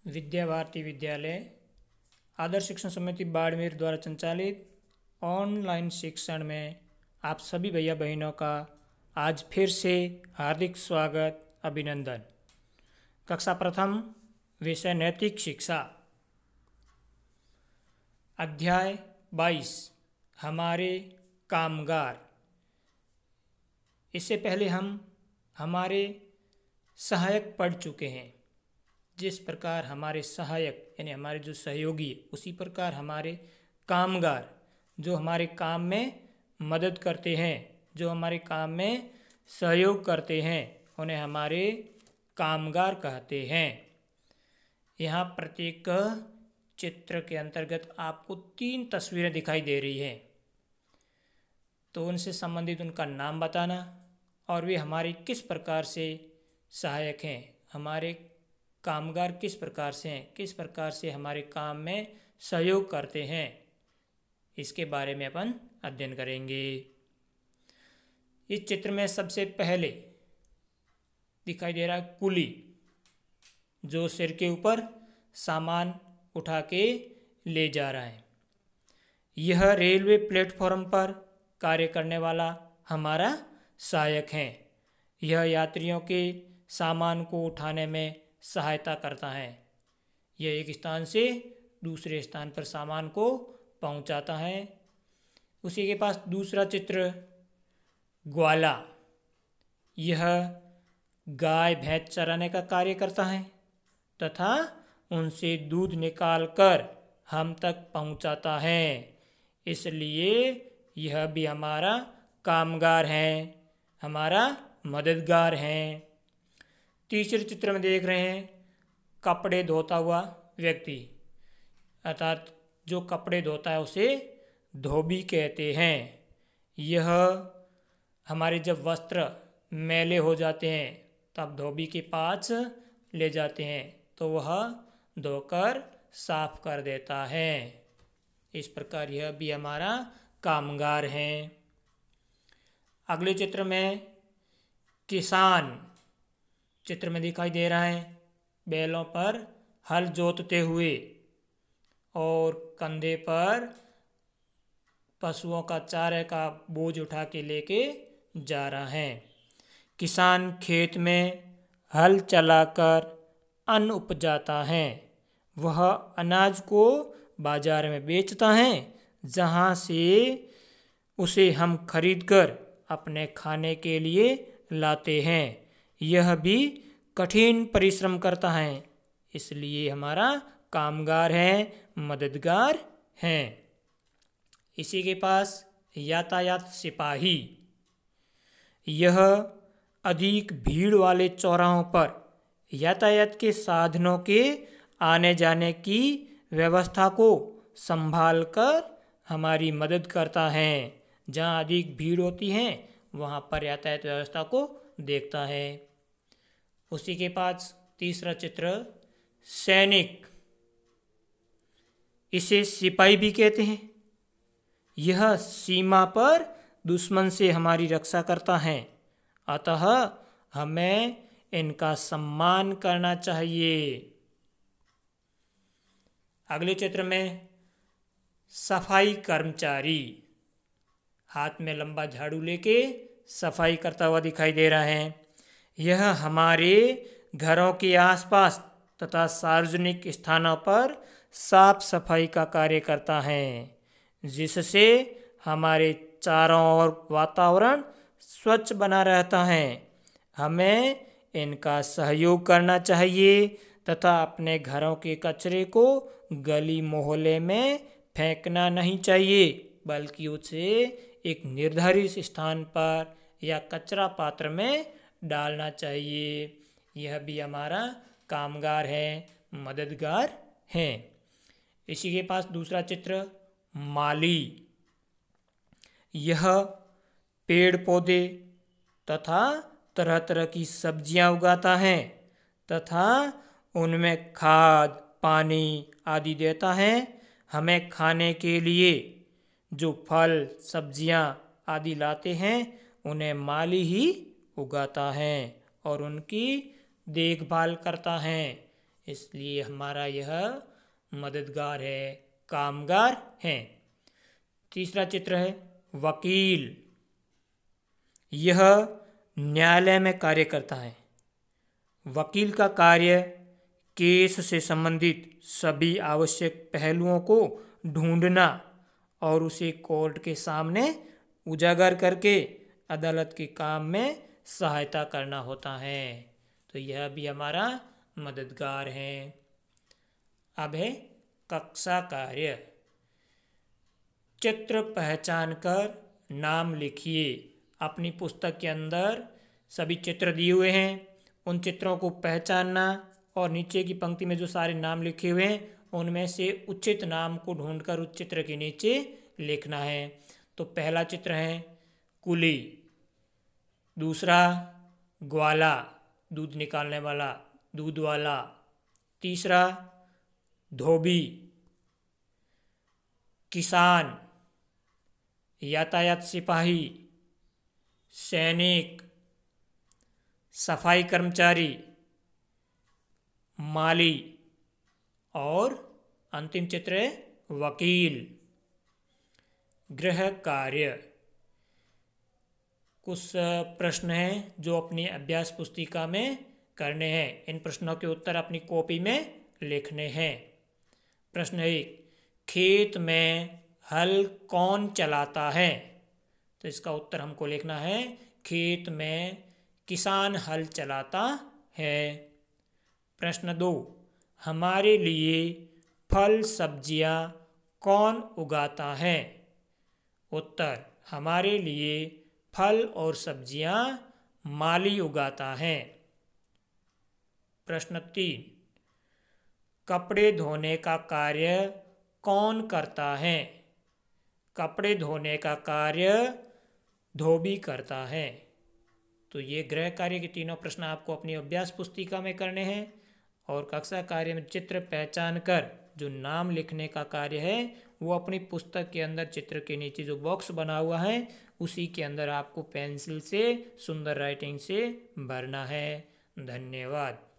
विद्या भारती विद्यालय आदर्श शिक्षण समिति बाड़मेर द्वारा संचालित ऑनलाइन शिक्षण में आप सभी भैया बहनों का आज फिर से हार्दिक स्वागत अभिनंदन। कक्षा प्रथम विषय नैतिक शिक्षा, अध्याय 22 हमारे कामगार। इससे पहले हम हमारे सहायक पढ़ चुके हैं। जिस प्रकार हमारे सहायक यानी हमारे जो सहयोगी है, उसी प्रकार हमारे कामगार जो हमारे काम में मदद करते हैं, जो हमारे काम में सहयोग करते हैं, उन्हें हमारे कामगार कहते हैं। यहाँ प्रत्येक चित्र के अंतर्गत आपको 3 तस्वीरें दिखाई दे रही हैं, तो उनसे संबंधित उनका नाम बताना और वे हमारे किस प्रकार से सहायक हैं, हमारे कामगार किस प्रकार से हैं, किस प्रकार से हमारे काम में सहयोग करते हैं, इसके बारे में अपन अध्ययन करेंगे। इस चित्र में सबसे पहले दिखाई दे रहा है कुली, जो सिर के ऊपर सामान उठा के ले जा रहा है। यह रेलवे प्लेटफॉर्म पर कार्य करने वाला हमारा सहायक है। यह यात्रियों के सामान को उठाने में सहायता करता है। यह एक स्थान से दूसरे स्थान पर सामान को पहुंचाता है। उसी के पास दूसरा चित्र ग्वाला, यह गाय भैंस चराने का कार्य करता है तथा उनसे दूध निकालकर हम तक पहुंचाता है, इसलिए यह भी हमारा कामगार है, हमारा मददगार है। तीसरे चित्र में देख रहे हैं कपड़े धोता हुआ व्यक्ति, अर्थात जो कपड़े धोता है उसे धोबी कहते हैं। यह हमारे जब वस्त्र मैले हो जाते हैं तब धोबी के पास ले जाते हैं तो वह धोकर साफ कर देता है। इस प्रकार यह भी हमारा कामगार है। अगले चित्र में किसान चित्र में दिखाई दे रहा है, बैलों पर हल जोतते हुए और कंधे पर पशुओं का चारे का बोझ उठा के लेके जा रहा है। किसान खेत में हल चलाकर अन्न उपजाता है। वह अनाज को बाजार में बेचता है, जहाँ से उसे हम खरीदकर अपने खाने के लिए लाते हैं। यह भी कठिन परिश्रम करता है, इसलिए हमारा कामगार है, मददगार है। इसी के पास यातायात सिपाही, यह अधिक भीड़ वाले चौराहों पर यातायात के साधनों के आने जाने की व्यवस्था को संभालकर हमारी मदद करता है। जहाँ अधिक भीड़ होती है वहाँ पर यातायात व्यवस्था को देखता है। उसी के पास तीसरा चित्र सैनिक, इसे सिपाही भी कहते हैं। यह सीमा पर दुश्मन से हमारी रक्षा करता है, अतः हमें इनका सम्मान करना चाहिए। अगले चित्र में सफाई कर्मचारी, हाथ में लंबा झाड़ू लेके सफाई करता हुआ दिखाई दे रहा है। यह हमारे घरों के आसपास तथा सार्वजनिक स्थानों पर साफ सफाई का कार्य करता है, जिससे हमारे चारों ओर वातावरण स्वच्छ बना रहता है। हमें इनका सहयोग करना चाहिए तथा अपने घरों के कचरे को गली मोहल्ले में फेंकना नहीं चाहिए, बल्कि उसे एक निर्धारित स्थान पर या कचरा पात्र में डालना चाहिए। यह भी हमारा कामगार है, मददगार है। इसी के पास दूसरा चित्र माली, यह पेड़ पौधे तथा तरह तरह की सब्जियां उगाता है तथा उनमें खाद पानी आदि देता है। हमें खाने के लिए जो फल सब्जियां आदि लाते हैं उन्हें माली ही उगाता है और उनकी देखभाल करता है। इसलिए हमारा यह मददगार है, कामगार है। तीसरा चित्र है वकील। यह न्यायालय में कार्य करता है। वकील का कार्य केस से संबंधित सभी आवश्यक पहलुओं को ढूंढना और उसे कोर्ट के सामने उजागर करके अदालत के काम में सहायता करना होता है। तो यह भी हमारा मददगार है। अब है कक्षा कार्य। चित्र पहचान कर नाम लिखिए। अपनी पुस्तक के अंदर सभी चित्र दिए हुए हैं, उन चित्रों को पहचानना और नीचे की पंक्ति में जो सारे नाम लिखे हुए हैं उनमें से उचित नाम को ढूंढकर उस चित्र के नीचे लिखना है। तो पहला चित्र है कुली, दूसरा ग्वाला, दूध निकालने वाला, दूध वाला, तीसरा धोबी, किसान, यातायात सिपाही, सैनिक, सफाई कर्मचारी, माली और अंतिम चित्र है वकील। गृह कार्य। कुछ प्रश्न हैं जो अपनी अभ्यास पुस्तिका में करने हैं। इन प्रश्नों के उत्तर अपनी कॉपी में लिखने हैं। प्रश्न 1, खेत में हल कौन चलाता है? तो इसका उत्तर हमको लिखना है, खेत में किसान हल चलाता है। प्रश्न 2, हमारे लिए फल सब्जियां कौन उगाता है? उत्तर, हमारे लिए फल और सब्जियां माली उगाता है। प्रश्न 3, कपड़े धोने का कार्य कौन करता है? कपड़े धोने का कार्य धोबी करता है। तो ये गृह कार्य के तीनों प्रश्न आपको अपनी अभ्यास पुस्तिका में करने हैं। और कक्षा कार्य में चित्र पहचान कर जो नाम लिखने का कार्य है वो अपनी पुस्तक के अंदर चित्र के नीचे जो बॉक्स बना हुआ है उसी के अंदर आपको पेंसिल से सुंदर राइटिंग से भरना है। धन्यवाद।